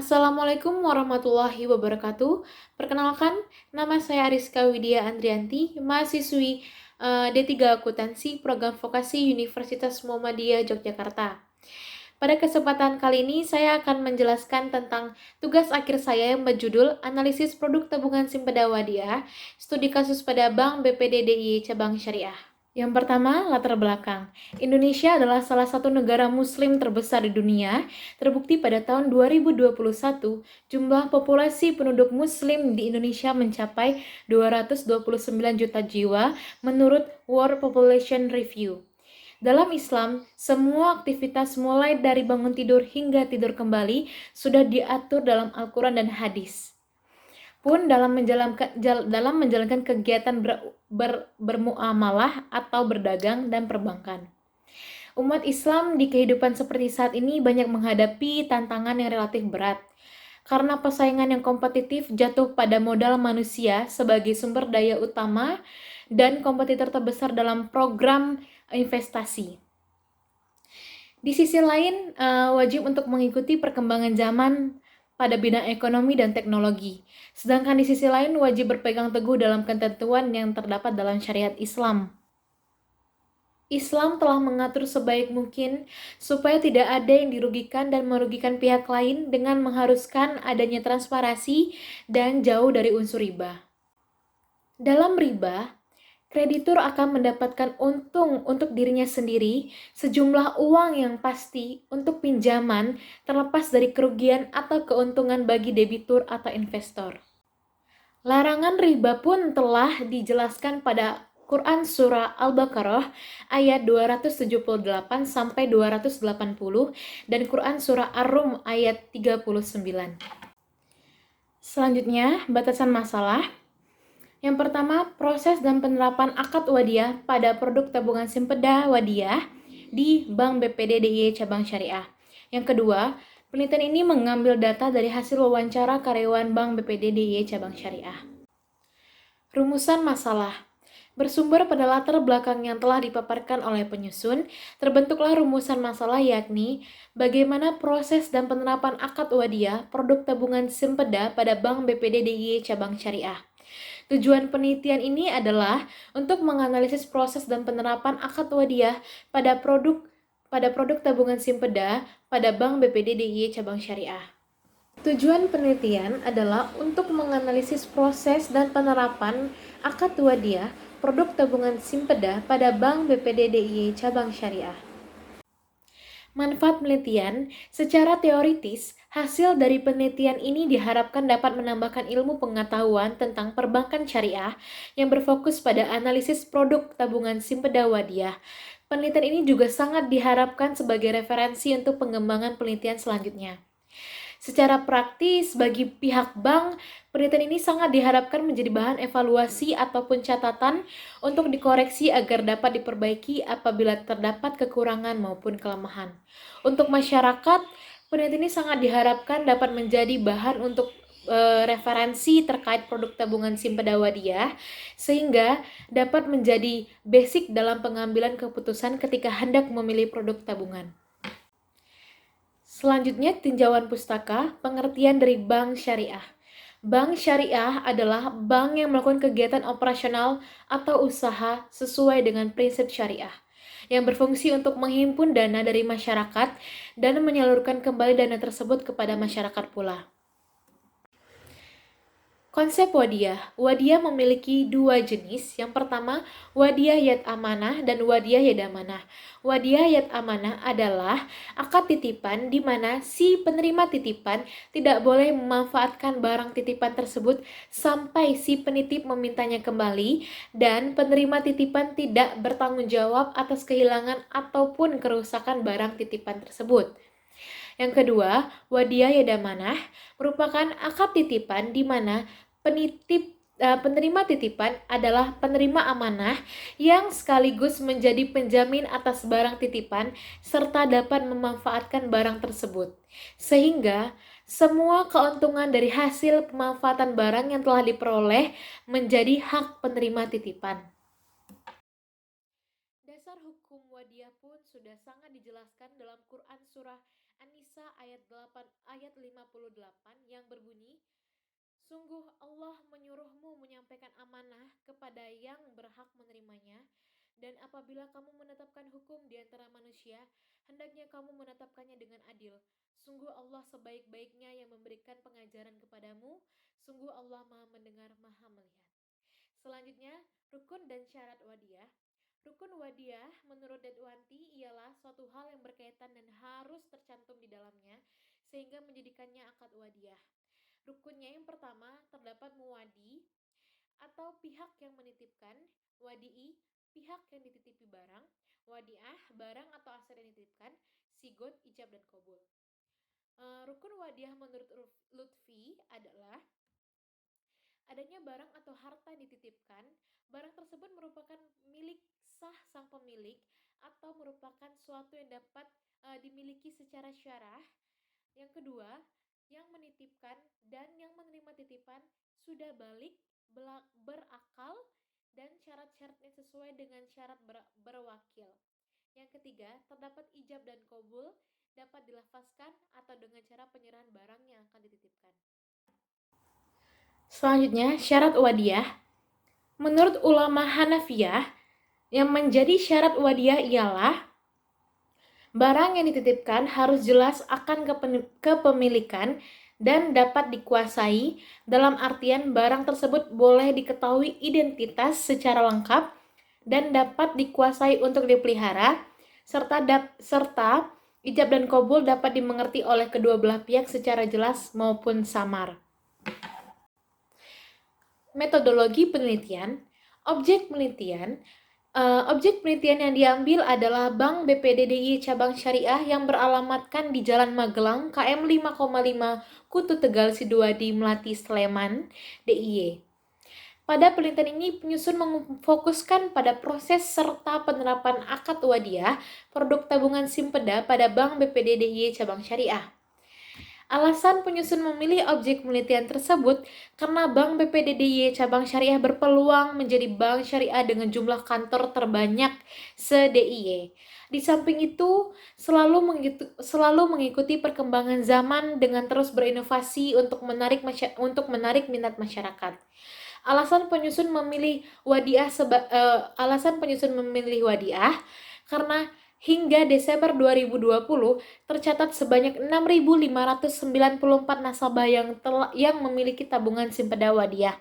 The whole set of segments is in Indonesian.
Assalamualaikum warahmatullahi wabarakatuh. Perkenalkan, nama saya Ariska Widya Andrianti, mahasiswi D3 Akuntansi Program Vokasi Universitas Muhammadiyah Yogyakarta. Pada kesempatan kali ini, saya akan menjelaskan tentang tugas akhir saya yang berjudul Analisis Produk Tabungan Simpeda Wadiyah, Studi Kasus pada Bank BPD DIY Cabang Syariah. Yang pertama, latar belakang. Indonesia adalah salah satu negara muslim terbesar di dunia. Terbukti pada tahun 2021, jumlah populasi penduduk muslim di Indonesia mencapai 229 juta jiwa menurut World Population Review. Dalam Islam, semua aktivitas mulai dari bangun tidur hingga tidur kembali sudah diatur dalam Al-Quran dan hadis. Pun dalam menjalankan kegiatan bermuamalah atau berdagang dan perbankan. Umat Islam di kehidupan seperti saat ini banyak menghadapi tantangan yang relatif berat. Karena persaingan yang kompetitif jatuh pada modal manusia sebagai sumber daya utama dan kompetitor terbesar dalam program investasi. Di sisi lain, wajib untuk mengikuti perkembangan zaman pada bidang ekonomi dan teknologi. Sedangkan di sisi lain wajib berpegang teguh dalam ketentuan yang terdapat dalam syariat Islam. Islam telah mengatur sebaik mungkin supaya tidak ada yang dirugikan dan merugikan pihak lain dengan mengharuskan adanya transparansi dan jauh dari unsur riba. Dalam riba, kreditur akan mendapatkan untung untuk dirinya sendiri sejumlah uang yang pasti untuk pinjaman terlepas dari kerugian atau keuntungan bagi debitur atau investor. Larangan riba pun telah dijelaskan pada Quran Surah Al-Baqarah ayat 278 sampai 280 dan Quran Surah Ar-Rum ayat 39. Selanjutnya, batasan masalah. Yang pertama, proses dan penerapan akad wadiyah pada produk tabungan simpeda wadiyah di Bank BPD DIY Cabang Syariah. Yang kedua, penelitian ini mengambil data dari hasil wawancara karyawan Bank BPD DIY Cabang Syariah. Rumusan masalah. Bersumber pada latar belakang yang telah dipaparkan oleh penyusun, terbentuklah rumusan masalah yakni bagaimana proses dan penerapan akad wadiyah produk tabungan simpeda pada Bank BPD DIY Cabang Syariah. Tujuan penelitian ini adalah untuk menganalisis proses dan penerapan akad wadiyah pada produk tabungan simpeda pada Bank BPD DIY Cabang Syariah. Tujuan penelitian adalah untuk menganalisis proses dan penerapan akad wadiyah produk tabungan simpeda pada Bank BPD DIY Cabang Syariah. Manfaat penelitian, secara teoritis, hasil dari penelitian ini diharapkan dapat menambahkan ilmu pengetahuan tentang perbankan syariah yang berfokus pada analisis produk tabungan simpeda wadiyah. Penelitian ini juga sangat diharapkan sebagai referensi untuk pengembangan penelitian selanjutnya. Secara praktis, bagi pihak bank, penelitian ini sangat diharapkan menjadi bahan evaluasi ataupun catatan untuk dikoreksi agar dapat diperbaiki apabila terdapat kekurangan maupun kelemahan. Untuk masyarakat, penelitian ini sangat diharapkan dapat menjadi bahan untuk referensi terkait produk tabungan simpeda wadiyah sehingga dapat menjadi basic dalam pengambilan keputusan ketika hendak memilih produk tabungan. Selanjutnya, tinjauan pustaka, pengertian dari bank syariah. Bank syariah adalah bank yang melakukan kegiatan operasional atau usaha sesuai dengan prinsip syariah, yang berfungsi untuk menghimpun dana dari masyarakat dan menyalurkan kembali dana tersebut kepada masyarakat pula. Konsep wadiyah. Wadiyah memiliki dua jenis. Yang pertama, wadiyah yad amanah dan wadiyah yad amanah. Wadiyah yad amanah adalah akad titipan di mana si penerima titipan tidak boleh memanfaatkan barang titipan tersebut sampai si penitip memintanya kembali dan penerima titipan tidak bertanggung jawab atas kehilangan ataupun kerusakan barang titipan tersebut. Yang kedua, wadiyah yadamanah merupakan akad titipan di mana penerima titipan adalah penerima amanah yang sekaligus menjadi penjamin atas barang titipan serta dapat memanfaatkan barang tersebut. Sehingga semua keuntungan dari hasil pemanfaatan barang yang telah diperoleh menjadi hak penerima titipan. Dasar hukum wadiyah pun sudah sangat dijelaskan dalam Quran Surah An-Nisa ayat 8, ayat 5 58 yang berbunyi, sungguh Allah menyuruhmu menyampaikan amanah kepada yang berhak menerimanya, dan apabila kamu menetapkan hukum di antara manusia, hendaknya kamu menetapkannya dengan adil. Sungguh Allah sebaik-baiknya yang memberikan pengajaran kepadamu. Sungguh Allah Maha Mendengar, Maha Melihat. Selanjutnya, rukun dan syarat wadiyah. Rukun wadiyah menurut Dadwanti ialah suatu hal yang berkaitan dan harus tercantum di dalamnya sehingga menjadikannya akad wadiyah. Rukunnya yang pertama terdapat muwadi atau pihak yang menitipkan, wadi'i pihak yang dititipi barang, wadiah barang atau aset yang dititipkan, sigot, ijab dan qabul. Rukun wadiah menurut Lutfi adalah adanya barang atau harta yang dititipkan, barang tersebut merupakan milik sah sang pemilik atau merupakan suatu yang dapat dimiliki secara syarah. Yang kedua, yang menitipkan dan yang menerima titipan sudah balik, berakal, dan syarat-syaratnya sesuai dengan syarat berwakil. Yang ketiga, terdapat ijab dan qabul, dapat dilafazkan atau dengan cara penyerahan barang yang akan dititipkan. Selanjutnya, syarat wadiyah. Menurut ulama Hanafiyah, yang menjadi syarat wadiyah ialah barang yang dititipkan harus jelas akan kepemilikan dan dapat dikuasai, dalam artian barang tersebut boleh diketahui identitas secara lengkap dan dapat dikuasai untuk dipelihara, serta ijab dan qabul dapat dimengerti oleh kedua belah pihak secara jelas maupun samar. Metodologi penelitian. Objek penelitian yang diambil adalah Bank BPD DIY Cabang Syariah yang beralamatkan di Jalan Magelang, KM 5,5 Kutu Tegal Sidoarjo Melati Sleman, DIY. Pada penelitian ini, penyusun memfokuskan pada proses serta penerapan akad wadiyah produk tabungan simpeda pada Bank BPD DIY Cabang Syariah. Alasan penyusun memilih objek penelitian tersebut karena Bank BPD DIY Cabang Syariah berpeluang menjadi bank syariah dengan jumlah kantor terbanyak se-DIY. Di samping itu, selalu mengikuti perkembangan zaman dengan terus berinovasi untuk menarik minat masyarakat. Alasan penyusun memilih wadiah karena hingga Desember 2020 tercatat sebanyak 6.594 nasabah yang memiliki tabungan simpeda wadiyah.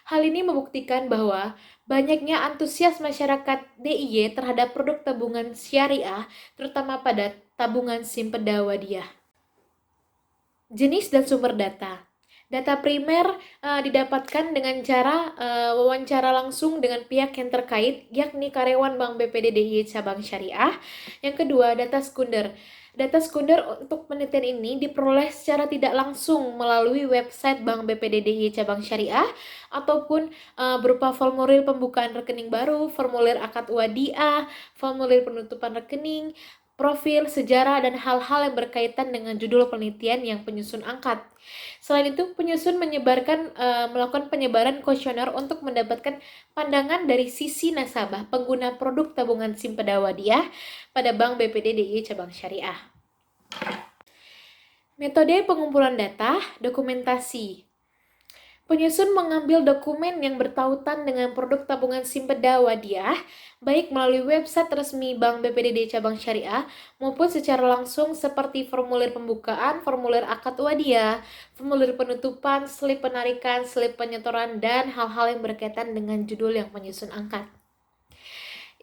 Hal ini membuktikan bahwa banyaknya antusias masyarakat DIY terhadap produk tabungan syariah, terutama pada tabungan simpeda wadiyah. Jenis dan sumber data. Data primer didapatkan dengan cara wawancara langsung dengan pihak yang terkait, yakni karyawan Bank BPD DIY Cabang Syariah. Yang kedua, data sekunder. Data sekunder untuk penelitian ini diperoleh secara tidak langsung melalui website Bank BPD DIY Cabang Syariah ataupun berupa formulir pembukaan rekening baru, formulir akad wadiah, formulir penutupan rekening, profil, sejarah, dan hal-hal yang berkaitan dengan judul penelitian yang penyusun angkat. Selain itu, penyusun melakukan penyebaran kuesioner untuk mendapatkan pandangan dari sisi nasabah pengguna produk tabungan simpeda wadiyah pada Bank BPD DIY Cabang Syariah. Metode pengumpulan data, dokumentasi. Penyusun mengambil dokumen yang bertautan dengan produk tabungan simpeda wadiyah, baik melalui website resmi Bank BPD Cabang Syariah maupun secara langsung seperti formulir pembukaan, formulir akad wadiah, formulir penutupan, slip penarikan, slip penyetoran, dan hal-hal yang berkaitan dengan judul yang penyusun angkat.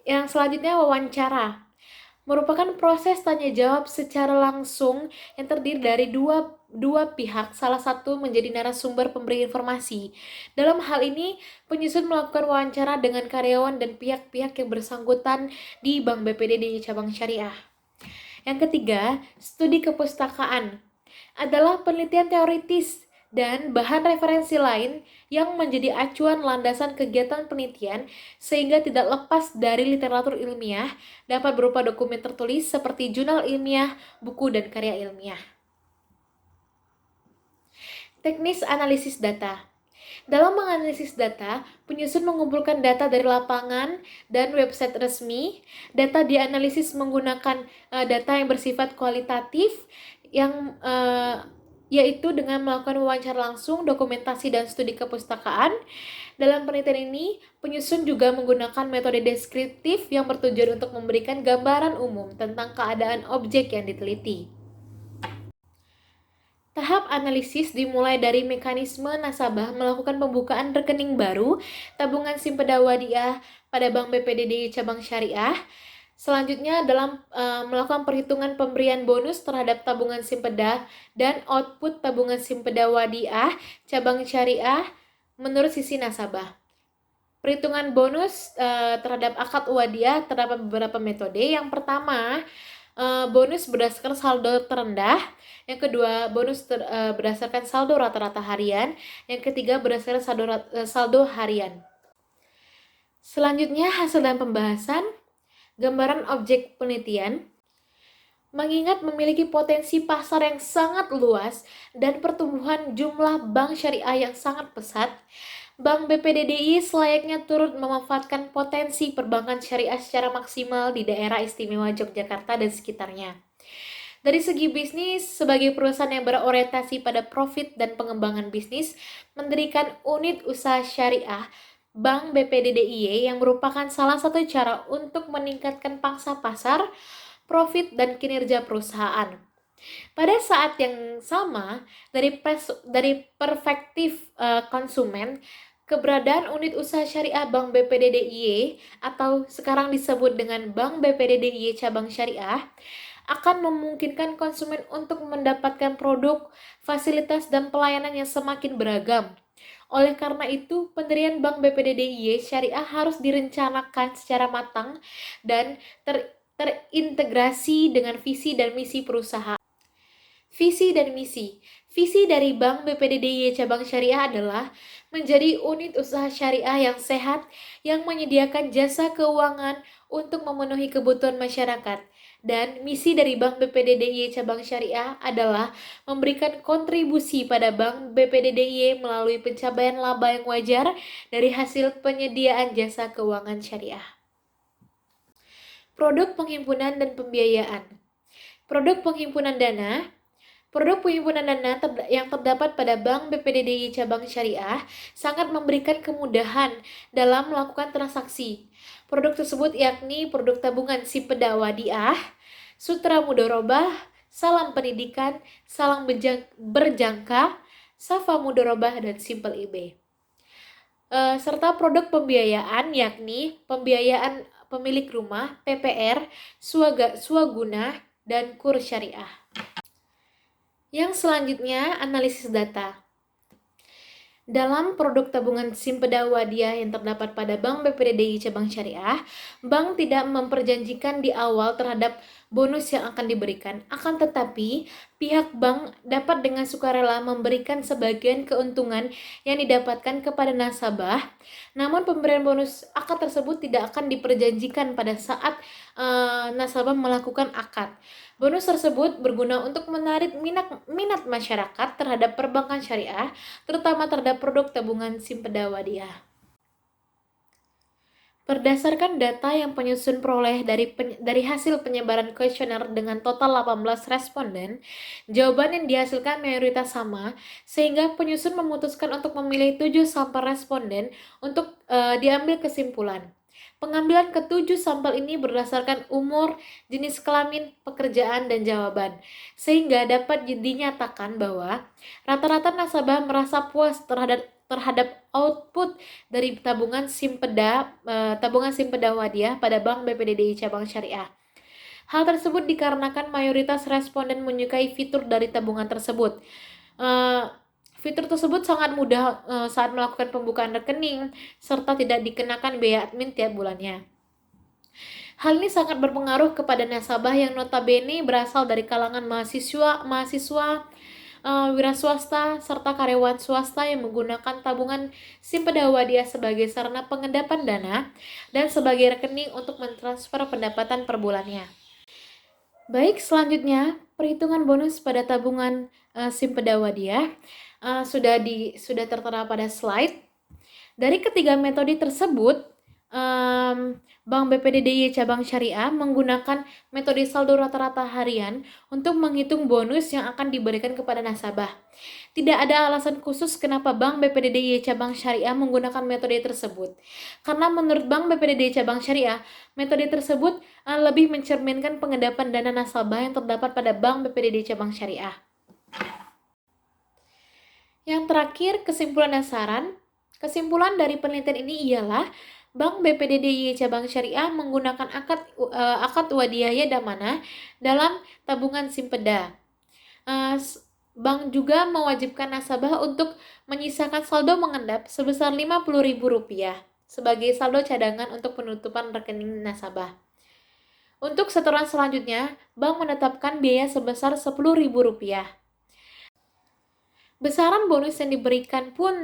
Yang selanjutnya, wawancara. Merupakan proses tanya jawab secara langsung yang terdiri dari dua pihak, salah satu menjadi narasumber pemberi informasi. Dalam hal ini, penyusun melakukan wawancara dengan karyawan dan pihak-pihak yang bersangkutan di Bank BPD DIY Cabang Syariah. Yang ketiga, studi kepustakaan adalah penelitian teoritis dan bahan referensi lain yang menjadi acuan landasan kegiatan penelitian sehingga tidak lepas dari literatur ilmiah, dapat berupa dokumen tertulis seperti jurnal ilmiah, buku, dan karya ilmiah. Teknis analisis data. Dalam menganalisis data, penyusun mengumpulkan data dari lapangan dan website resmi. Data dianalisis menggunakan data yang bersifat kualitatif yang yaitu dengan melakukan wawancara langsung, dokumentasi, dan studi kepustakaan. Dalam penelitian ini, penyusun juga menggunakan metode deskriptif yang bertujuan untuk memberikan gambaran umum tentang keadaan objek yang diteliti. Tahap analisis dimulai dari mekanisme nasabah melakukan pembukaan rekening baru, tabungan simpeda wadiah pada Bank BPDDI cabang syariah. Selanjutnya dalam melakukan perhitungan pemberian bonus terhadap tabungan simpeda dan output tabungan simpeda wadiah cabang syariah menurut sisi nasabah. Perhitungan bonus terhadap akad wadiah terdapat beberapa metode. Yang pertama, bonus berdasarkan saldo terendah. Yang kedua, bonus berdasarkan saldo rata-rata harian. Yang ketiga, berdasarkan saldo harian. Selanjutnya, hasil dan pembahasan. Gambaran objek penelitian. Mengingat memiliki potensi pasar yang sangat luas dan pertumbuhan jumlah bank syariah yang sangat pesat, Bank BPDDI selayaknya turut memanfaatkan potensi perbankan syariah secara maksimal di daerah istimewa Yogyakarta dan sekitarnya. Dari segi bisnis, sebagai perusahaan yang berorientasi pada profit dan pengembangan bisnis, mendirikan unit usaha syariah Bank BPDDI yang merupakan salah satu cara untuk meningkatkan pangsa pasar, profit, dan kinerja perusahaan. Pada saat yang sama, dari perspektif konsumen, keberadaan unit usaha syariah Bank BPDDI atau sekarang disebut dengan Bank BPDDI cabang syariah akan memungkinkan konsumen untuk mendapatkan produk, fasilitas, dan pelayanan yang semakin beragam. Oleh karena itu, pendirian Bank BPDDI Syariah harus direncanakan secara matang dan terintegrasi dengan visi dan misi perusahaan. Visi dan misi. Visi dari Bank BPDDI cabang syariah adalah menjadi unit usaha syariah yang sehat yang menyediakan jasa keuangan untuk memenuhi kebutuhan masyarakat. Dan misi dari Bank BPDDI cabang syariah adalah memberikan kontribusi pada Bank BPDDI melalui pencapaian laba yang wajar dari hasil penyediaan jasa keuangan syariah. Produk penghimpunan dan pembiayaan. Produk penghimpunan dana. Produk penghimpunan dana yang terdapat pada Bank BPDDI cabang syariah sangat memberikan kemudahan dalam melakukan transaksi. Produk tersebut yakni produk tabungan simpeda wadiah, sutra mudorobah, salam pendidikan, salam berjangka, safa mudorobah, dan simpel IB. Serta produk pembiayaan yakni pembiayaan pemilik rumah, PPR, swaguna, dan kur syariah. Yang selanjutnya, analisis data. Dalam produk tabungan simpeda wadiah yang terdapat pada Bank BPDDI cabang syariah, bank tidak memperjanjikan di awal terhadap bonus yang akan diberikan. Akan tetapi, pihak bank dapat dengan sukarela memberikan sebagian keuntungan yang didapatkan kepada nasabah. Namun pemberian bonus akad tersebut tidak akan diperjanjikan pada saat nasabah melakukan akad. Bonus tersebut berguna untuk menarik minat masyarakat terhadap perbankan syariah, terutama terhadap produk tabungan simpeda wadiah. Berdasarkan data yang penyusun peroleh dari hasil penyebaran kuesioner dengan total 18 responden, jawaban yang dihasilkan mayoritas sama, sehingga penyusun memutuskan untuk memilih 7 sampel responden untuk diambil kesimpulan. Pengambilan ke-7 sampel ini berdasarkan umur, jenis kelamin, pekerjaan, dan jawaban, sehingga dapat dinyatakan bahwa rata-rata nasabah merasa puas terhadap output dari tabungan simpeda wadiah pada Bank BPDDI cabang syariah. Hal tersebut dikarenakan mayoritas responden menyukai fitur dari tabungan tersebut. Fitur tersebut sangat mudah saat melakukan pembukaan rekening, serta tidak dikenakan biaya admin tiap bulannya. Hal ini sangat berpengaruh kepada nasabah yang notabene berasal dari kalangan mahasiswa, wira swasta, serta karyawan swasta yang menggunakan tabungan simpeda wadiah sebagai sarana pengendapan dana dan sebagai rekening untuk mentransfer pendapatan per bulannya. Baik, selanjutnya perhitungan bonus pada tabungan simpeda wadiah sudah tertera pada slide. Dari ketiga metode tersebut, Bank BPDDY Cabang Syariah menggunakan metode saldo rata-rata harian untuk menghitung bonus yang akan diberikan kepada nasabah. Tidak ada alasan khusus kenapa Bank BPDDY Cabang Syariah menggunakan metode tersebut. Karena menurut Bank BPDDY Cabang Syariah, metode tersebut lebih mencerminkan pengendapan dana nasabah yang terdapat pada Bank BPDDY Cabang Syariah. Yang terakhir, kesimpulan dan saran. Kesimpulan dari penelitian ini ialah Bank BPDDY Cabang Syariah menggunakan akad wadiyah damana dalam tabungan Simpeda. Bank juga mewajibkan nasabah untuk menyisakan saldo mengendap sebesar Rp50.000 sebagai saldo cadangan untuk penutupan rekening nasabah. Untuk setoran selanjutnya, bank menetapkan biaya sebesar Rp10.000. Besaran bonus yang diberikan pun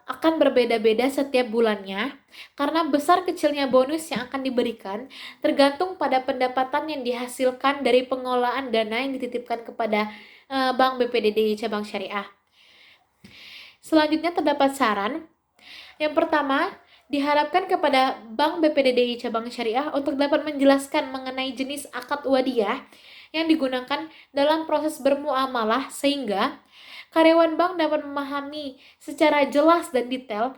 akan berbeda-beda setiap bulannya, karena besar kecilnya bonus yang akan diberikan tergantung pada pendapatan yang dihasilkan dari pengelolaan dana yang dititipkan kepada Bank BPDDY Cabang Syariah. Selanjutnya terdapat saran. Yang pertama, diharapkan kepada Bank BPDDY Cabang Syariah untuk dapat menjelaskan mengenai jenis akad wadiyah yang digunakan dalam proses bermuamalah sehingga karyawan bank dapat memahami secara jelas dan detail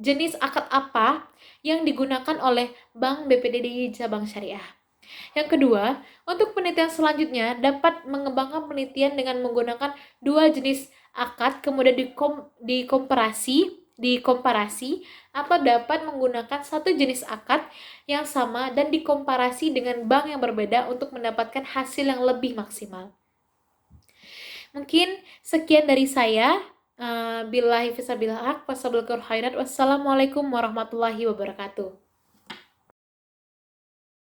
jenis akad apa yang digunakan oleh Bank BPDDY Cabang Syariah. Yang kedua, untuk penelitian selanjutnya dapat mengembangkan penelitian dengan menggunakan dua jenis akad, kemudian dikomparasi atau dapat menggunakan satu jenis akad yang sama dan dikomparasi dengan bank yang berbeda untuk mendapatkan hasil yang lebih maksimal. Mungkin sekian dari saya. Billahi fisabilillah haq, wassalamualaikum warahmatullahi wabarakatuh.